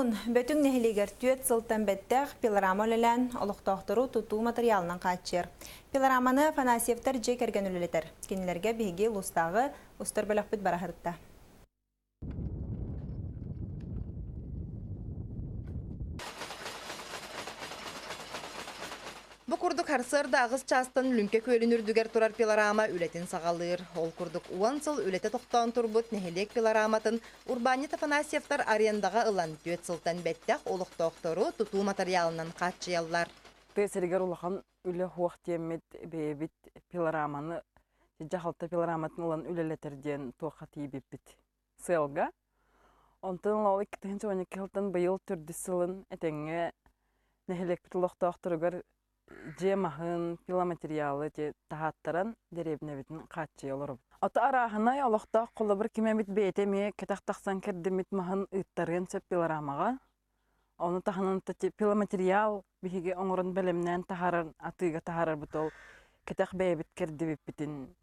Туһун бөтүн нехилигер түет сылтан беттех пилорама лелен олуқтоқтыру туту материалынан қатчыр. Пилораманы Афанасьевтар же керген үлелетер. Кенілерге биги лустағы устар бөлөкпіт барахырытта. Бу курдук харсырда агыс частан үлүнке көлүнүрдүгер турар пилорама үлетин сагалыр. Ол курдук уан сыл үлете тоқтон турбут нехелек пилораматын Урбанит Афанасьевтар арендага ылан түет сылтан беттех олуқтоқтору туту материалынан катчыяллар. Тесеригер улахан үле хуак темет бебит пилораманы жахалта пилораматын ылан үлелетерден туака тийбиппит. Сылга. Онтон лалык тенче 12 жылдан быйыл түрдү сылын этеңге нехелек пилоқтоқторугар жемахын пиломатериалы же тахаттаран деребнебитин катчыялар. Ата арахына олохта колобур кимемит бетеме кетактаксан кердемит махын ыттарын сеп пилорамага. Оны таханын пиломатериал биге оңорун белемнен тахаран атыга тахарар бутол кетак бебит кердебитин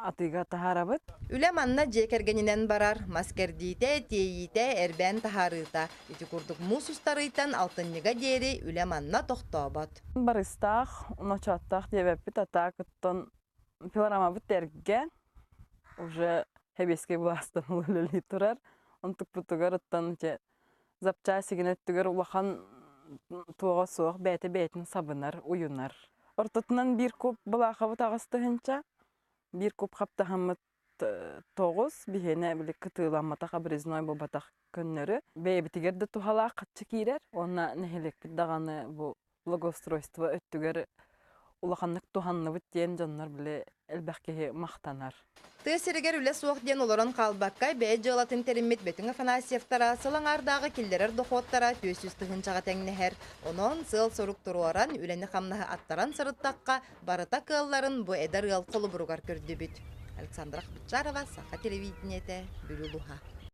атыга тахарабыт. Үле манна жекергенинен барар, маскердите, тейите, эрбен тахарыта. Ити курдук мусустарыйтан алтынныга дери үле манна тохтобот. Барыстах, ночаттах дебепит атакыттон пилорама биттерге уже хебеске буластан улели турар. Онтук бутугарыттан же запчасигин өттүгөр улахан туога соох бетин сабынар, уюнар. Ортотунан бир куп булахабыт агыстыгынча bir kup kaptahamıt toğuz bihene bile kıtılanmata kabriznoy bu batak könleri. Beybitigerde tuhala katçı kirer. Ona nehelek dağını bu logostroystva öttüger ulaqanlık tuhanlı bit diyen canlar bile elbaqkehe maqtanar. Tısırıger üle soğuk diyen oloran kalbakkay bey jılatın terimmet betin Afanasyevtara sılanardağı killerer doxottara tüysüz tıhınçağa tengneher. Onun sıl soruk turuaran üleni xamnağı attaran sırıttakka barıta kılların bu eder ıl kolu burugar kördü büt. Александра Хбычарова, Саха телевидениете, Бюлюлуха.